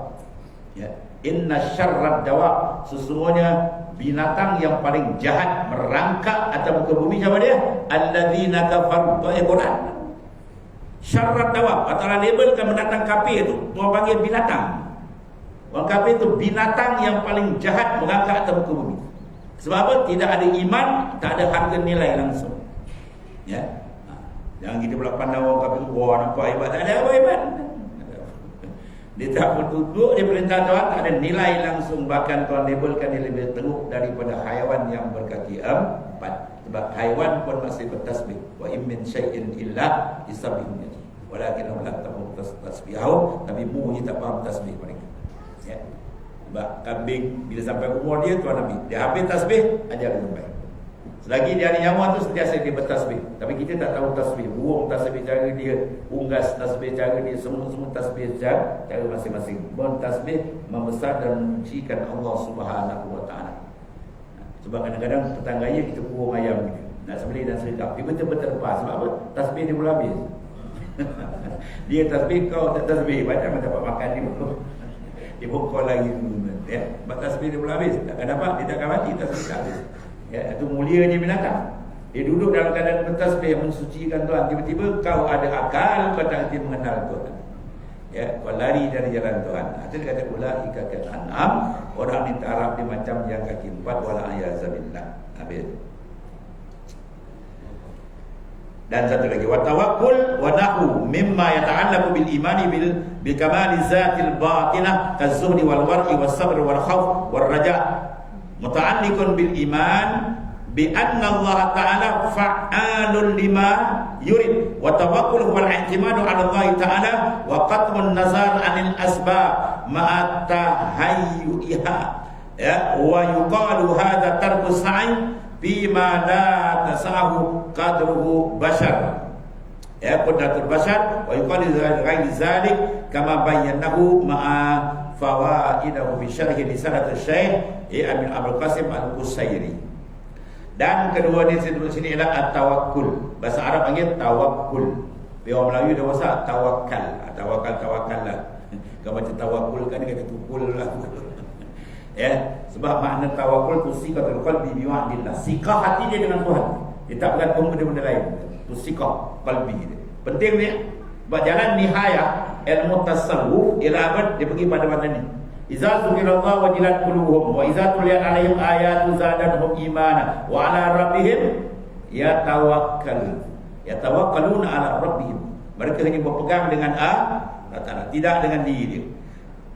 Ya. Inna syarrad dawa, sesungguhnya binatang yang paling jahat merangkak atas muka bumi siapa dia? Alladzina kafaru, Quran. Syarrad dawa, Allah labelkan binatang kafir itu, Tuhan panggil binatang. Orang kafir itu binatang yang paling jahat merangkak atas muka bumi. Sebab apa? Tidak ada iman, tak ada harga nilai langsung. Ya. Jangan kita pula pandang orang kafir itu, wah nampak hebat. Tak ada apa hebat. Dia tak bertunduk, dia perintah Tuhan, tak ada nilai langsung. Bahkan Tuhan labelkan dia lebih teruk daripada haiwan yang berkaki empat. Sebab haiwan pun masih bertasbih. Wa in min syai'in illa yusabbihu. Walakin hum la tafqahun tasbihahum, tapi bunyi tak faham tasbih mereka. Ya. Sebab kambing bila sampai umur dia Tuhan ambil. Dia habis tasbih, ajar dia baik. Selagi dia ada nyawa tu sentiasa dia bertasbih. Tapi kita tak tahu tasbih. Burung tasbih cara dia, unggas tasbih cara dia, semua tasbih cara masing-masing. Bertasbih membesar dan memujikan Allah Subhanahu wa taala. Sebab kadang-kadang tetangganya kita kurung ayam gitu. Nak sembelih dan sedap. Tiba-tiba terlepas. Sebab apa? Tasbih dia belum habis. Dia tasbih, kau tak tasbih. Macam dapat makan dia belum. Dia pukul lagi ya. Sebab tasbih dia belum habis. Takkan dapat, dia takkan mati, tasbih tak habis. Ya, itu mulianya binatang. Dia duduk dalam keadaan bertasbih, mensucikan Tuhan. Tiba-tiba kau ada akal, kau tak mengenal Tuhan. Ya, kau lari dari jalan Tuhan. Itu dia kata ulaika kal an'am, orang ni taraf dia macam yang kaki empat wala ayazabillah. Habis. Dan satu lagi wa tawakkul wa nahu mimma yata'allaqu bil imani bil kamali zatil batinah kazuhdi wal war'i was sabr wal khauf wal raja muta'alliqun bil iman bi anna Allah ta'ala fa'alun lima yurid wa tawakkul wal i'timadu 'ala Allah ta'ala wa qat'un nazar 'anil asbab ma'a tahayyuha ya wa yuqalu hadha tarku sa'i bima la tasahu qadruhu bashar ya qudratul bashar wa yuqalu ghairi zalik kama bayyanahu ma'a fawaidahu bi syarhi risalatul syekh Amin Abdul Qasim Al-Qusairi. Dan kedua di sini ialah at-tawakkul. Bahasa Arab panggil tawakkul. Orang Melayu dia bahasa tawakal. Tawakal lah. Kalau macam tawakkul kan dia kata tukul lah. Ya, sebab makna tawakkul tu siqatul qalbi bi wa'dillah. Siqah hati dia dengan Tuhan. Dia tak bergantung pada benda lain. Tu siqah qalbi dia. Penting ni sebab jalan nihayah ilmu tasawuf ialah apa? Dia pergi pada mana ni? Iza dzukirallahu wajilat qulubuhum wa iza tuliyat alaihim ayatu zadatuhum imana wa ala rabbihim yatawakkaluna ala rabbihim. Mereka hanya berpegang dengan Allah Ta'ala, tidak dengan diri dia.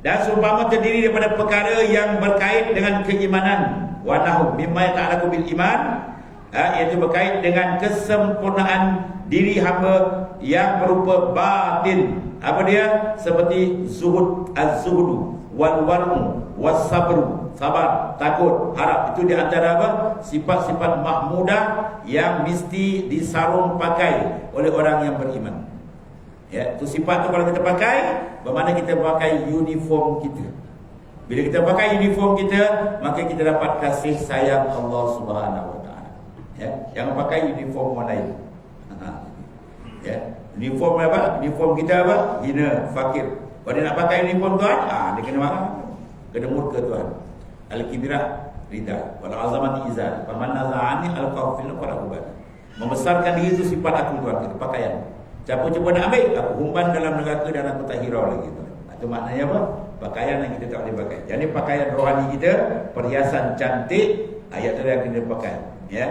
Dan seumpama terdiri daripada perkara yang berkait dengan keimanan wa nahu mimma ta'alaku bil iman, iaitu berkait dengan kesempurnaan diri hamba yang berupa batin. Apa dia? Seperti zuhud, az-zuhdu wal warmu was sabru, sabar, takut, harap. Itu di antara apa? Sifat-sifat mahmudah yang mesti disarung pakai oleh orang yang beriman. Ya, itu sifat tu kalau kita pakai, bermakna kita pakai uniform kita. Bila kita pakai uniform kita, maka kita dapat kasih sayang Allah Subhanahu Wa Taala. Ya, jangan pakai uniform orang lain. Ya, uniform apa? Uniform kita apa? Hina, fakir. Kalau dia nak pakai uniform Tuhan, dia kena marah, kena murka Tuhan. Al-kibrah rida, wal azamati izal. Faman naza'ani al-qawfil qarahubat. Membesarkan diri itu sifat aku Tuhan, kita pakaian. Siapa cuba nak ambil, aku humban dalam neraka dan aku tak hirau lagi. Itu maknanya apa? Pakaian yang kita tak boleh pakai. Jadi pakaian rohani kita, perhiasan cantik, ayat itu yang kita pakai. Ya.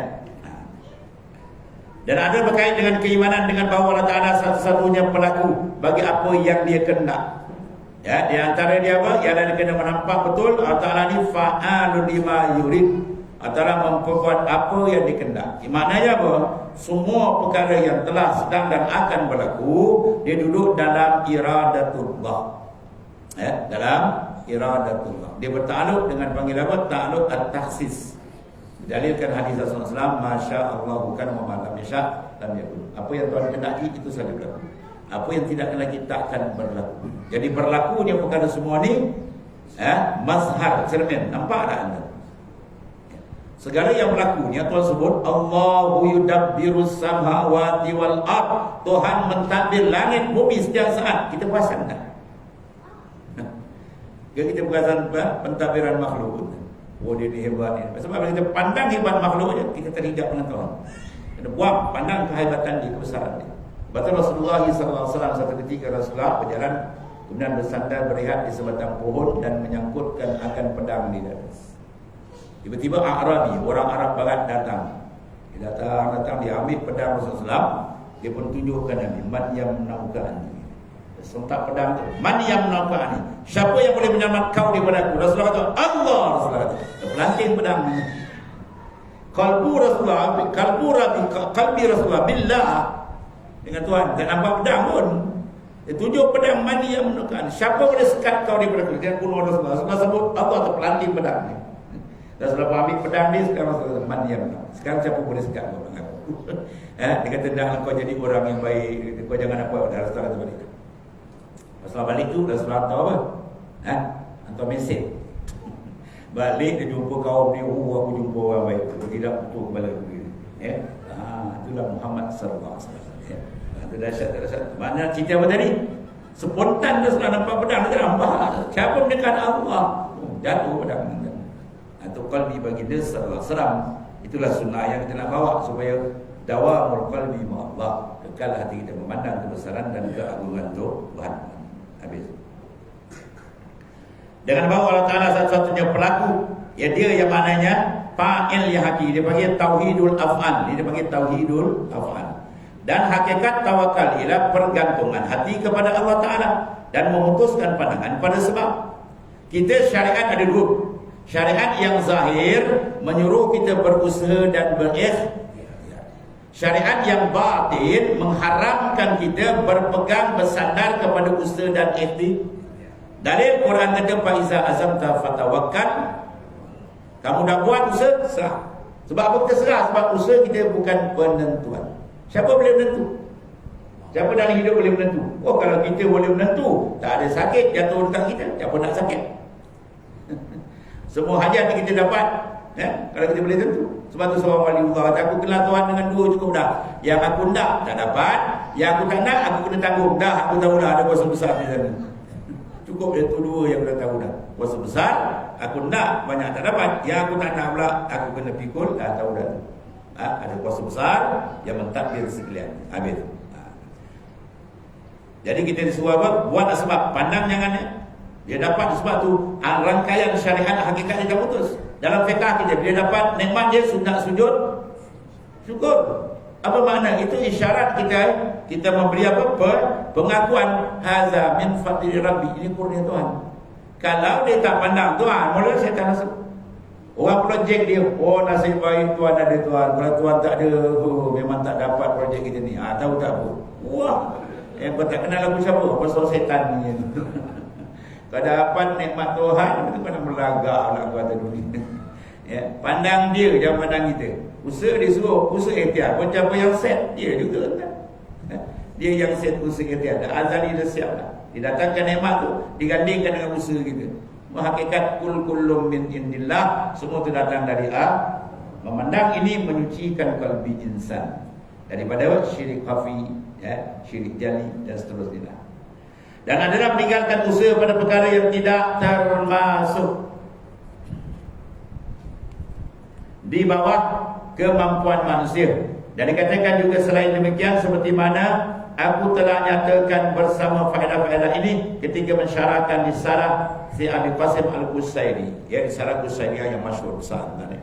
Dan ada berkait dengan keimanan dengan bahawa Allah Ta'ala satu-satunya pelaku bagi apa yang dia kehendak. Ya, di antara dia apa? Ialah dia kena menampak betul Allah Ta'ala ni fa'alun lima yurid. Allah Ta'ala memperbuat apa yang dikehendak. Maknanya apa? Semua perkara yang telah, sedang dan akan berlaku, dia duduk dalam iradatullah. Ya, dalam iradatullah. Dia bertakluk dengan panggil apa? Takluk at-takhsis. Dalilkan hadis Rasulullah SAW, Masya Allah bukan memalam isya dan yakun. Apa yang Tuhan kehendaki itu saja berlaku. Apa yang tidak kehendaki tak akan berlaku. Jadi berlakunya perkara semua ni, mazhar, cermin. Nampak tak anda? Segala yang berlakunya Tuhan sebut Allahu yudabbirus samawati wal ard. Tuhan mentadbir langit bumi setiap saat. Kita perasan tak? Kita perasan pentadbiran makhluk. Oh, dia ni hebat ni. Sebab bila kita pandang hebat makhluknya, kita terhijab dengan Tuhan. Kita buang, pandang kehebatan dia, kebesaran dia. Betul Rasulullah SAW satu ketika Rasulullah berjalan, kemudian bersandar berehat di sebatang pohon dan menyangkutkan akan pedang di atas. Tiba-tiba Arabi, orang Arab Barat datang. Dia datang, dia ambil pedang Rasulullah. Dia pun tunjukkan Nabi, man yang menaukan. Sentak pedang tu, man yang menaukan. Siapa yang boleh menyelamat kau daripada aku? Rasulullah kata, Allah. Rasulullah kata, pelanting pedang. Kalbi Rasulullah billah, dengan Tuhan. Tak nampak pedang pun. Dia tunjuk pedang man yang menaukan. Siapa boleh sekat kau daripada aku? Dia bunuh Rasulullah. Rasulullah sebut Allah tu pelanting pedang ni. Rasulullah ambil pedang ni, sekarang Rasulullah man yang menaukan. Sekarang siapa boleh sekat kau dengan aku? Dia kata, nak kau jadi orang yang baik, kau jangan apa. Rasulullah kata balik. Rasulullah balik tu, Rasulullah tahu apa? Hantar mesej. Balik dia jumpa kaum dia, aku jumpa orang baik. Tidak betul kepala aku. Ya. Itulah Muhammad sallallahu alaihi wasallam. Ya. Itu dahsyat. Mana cerita apa tadi? Spontan Rasulullah nampak pedang, dia nampak. Siapa mendekat Allah? Jatuh pedang. Itu qalbi baginda sallallahu alaihi wasallam. Itulah sunnah yang kita nak bawa supaya dawamul qalbi ma Allah. Kekal hati kita memandang kebesaran dan keagungan Tuhan. Habis. Dengan bahawa Allah Ta'ala satu-satunya pelaku, ya dia yang maknanya fa'il yang hakiki. Dia panggil tauhidul af'al. Dia panggil tauhidul af'al. Dan hakikat tawakal ialah pergantungan hati kepada Allah Ta'ala dan memutuskan pandangan pada sebab. Kita syariat ada dua. Syariat yang zahir menyuruh kita berusaha dan berikhtiar. Syariat yang batin mengharamkan kita berpegang bersandar kepada usaha dan ikhtiar. Dalil Quran kata faiza azamta fatawakkal. Kamu dah buat usaha, serah. Sebab apa kita serah? Sebab usaha kita bukan penentuan. Siapa boleh menentu? Siapa dalam hidup boleh menentu? Oh, kalau kita boleh menentu, tak ada sakit jatuh dekat kita, siapa nak sakit? Semua hajat yang kita dapat, kalau kita boleh tentu. Sebab tu seorang wali Allah kata, aku kenal Tuhan dengan dua cukup dah. Yang aku nak, tak dapat. Yang aku tak nak, aku kena tanggung. Dah, aku tahu dah ada kuasa besar di sana. Cukup itu dua yang kita tahu dah. Kuasa besar, aku nak, banyak tak dapat. Yang aku tak nak pula, aku kena pikul, dah tahu dah. Ada kuasa besar yang mentadbir sekalian. Habis. Jadi kita disuruh apa? Buat sebab. Pandang jangan dia dapat sebab tu rangkaian syariat hakikatnya dah putus. Dalam fiqh kita dia dapat nikmat dia sunat sujud syukur. Apa makna? Itu isyarat kita memberi apa? Pengakuan haza min fadli rabbi. Ini kurnia Tuhan. Kalau dia tak pandang Tuhan, mula syaitan masuk. Orang projek dia, oh nasib baik Tuhan ada Tuhan. Kalau Tuhan tak ada, memang tak dapat projek kita ni. Tahu tak apa? Wah, kau tak kenal aku siapa? Pasal setan ni. Kau dapat nikmat Tuhan, itu kau nak melagak lah kau atas dunia. Ya, pandang dia, jangan pandang kita. Usaha dia suruh, usaha ikhtiar. Macam yang set, dia juga kan. Dia yang set usaha ikhtiar. Azali dah siap lah. Didatangkan nikmat tu, digandingkan dengan usaha kita. Hakikat kullum min indillah, semua itu datang dari Allah. Memandang ini menyucikan kalbi insan daripada syirik khafi, ya, syirik jali dan seterusnya. Dan adalah meninggalkan usaha pada perkara yang tidak termasuk di bawah kemampuan manusia. Dan dikatakan juga selain demikian, seperti mana aku telah nyatakan bersama faedah-faedah ini ketika mensyarahkan di Sarah si Abi Qasim Al-Qusairi, ya, di Sarah Qusairi yang masyhur besar kan.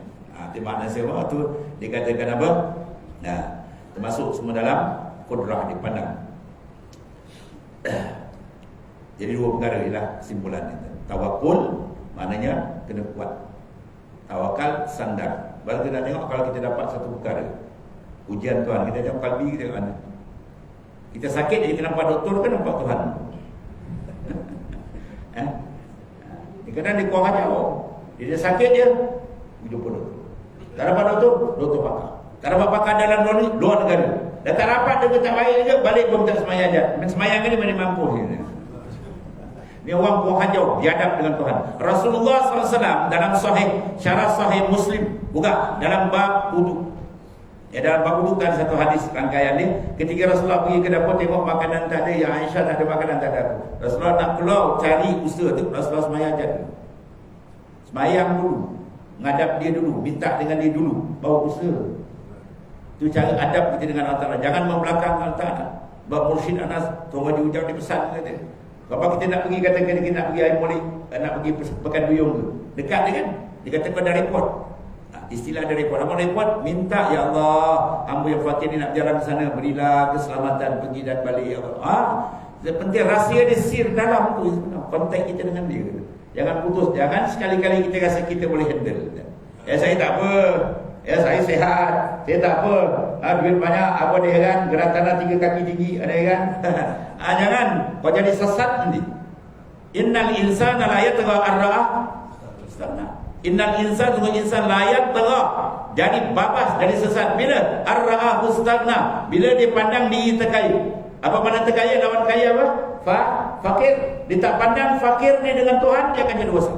Di mana sewa tu dikatakan apa? Nah, termasuk semua dalam kudrah dipandang. Jadi dua perkara ialah simpulan itu. Tawakul maknanya kena kuat. Tawakal sandar. Baru kita tengok kalau kita dapat satu perkara. Ujian Tuhan, kita tengok kalbi kita mana. Kita sakit, kita nampak doktor kan nampak Tuhan. Kadang dia kuah jauh. Dia sakit dia, jumpa doktor. Tak dapat doktor, doktor pakar. Tak dapat pakar dalam luar negara. Dan tak dapat dia tak baik juga, balik pun tak semayang aja. Semayang ni mana mampu dia. Ni orang kuah jauh, biadab dengan Tuhan. Rasulullah SAW dalam syarah sahih Muslim, bukan dalam bab wudu. Ya, dalam bab wudu kan satu hadis rangkaian ni, ketika Rasulullah pergi ke dapur tengok makanan tak ada, yang Aisyah tak ada makanan tak ada. Rasulullah nak keluar cari usaha tu, Rasulullah semayang jadi. Semayang dulu, ngadap dia dulu, minta dengan dia dulu, bawa usaha. Itu cara adab kita dengan Allah Ta'ala. Jangan membelakang Allah Ta'ala. Bab Mursyid Anas, tunggu di ujung dia pesan kata. Kalau kita nak pergi, katakan kita nak pergi air molek, nak pergi Pekan Duyung tu, dekat dia kan, dia kata kau dah report. Istilah ada report. Apa report? Minta, ya Allah, hamba yang fakir ni nak jalan ke sana, berilah keselamatan pergi dan balik, ya Allah. Penting rahsia dia sir dalam tu, kontak kita dengan dia. Jangan putus, jangan sekali-kali kita rasa kita boleh handle. Ya saya tak apa, ya saya sehat, saya tak apa, duit banyak, apa dia kan, gerak tanah 3 kaki tinggi, ada kan. Jangan, kau jadi sesat nanti. Innal insana la yatgha ar-ra'ah istagna. Innal insana sungguh insan la yatgha, jadi babas, jadi sesat bila ar-ra'ah istagna, bila dia pandang diri terkaya. Apa mana terkaya lawan kaya apa? Fakir. Dia tak pandang fakir ni dengan Tuhan, dia akan jadi dosa.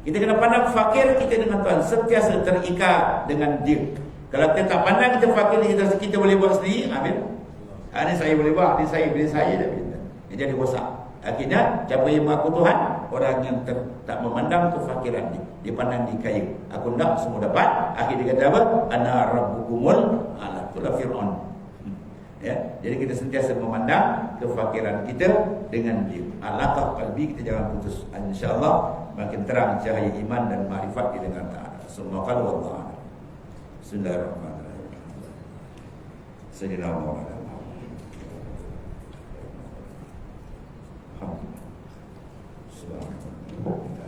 Kita kena pandang fakir kita dengan Tuhan, sentiasa terikat dengan dia. Kalau kita tak pandang kita fakir ni, kita boleh buat sendiri, amin. Ini saya boleh buat, ini saya dah bila. Dia jadi dosa. Akhirnya siapa yang mengaku Tuhan, orang yang tak memandang kefakiran dia pandang dia kaya. Aku nak semua dapat. Akhirnya dia kata apa? Ana rabbukumul ala. Itulah Fir'aun. Ya, jadi kita sentiasa memandang kefakiran kita dengan dia. Alaqah qalbi, kita jangan putus. InsyaAllah makin terang cahaya iman dan ma'rifat di dengan ta'ala. Semua kalau Allah. Bismillahirrahmanirrahim. Sayyidina Muhammad. Subhanallah.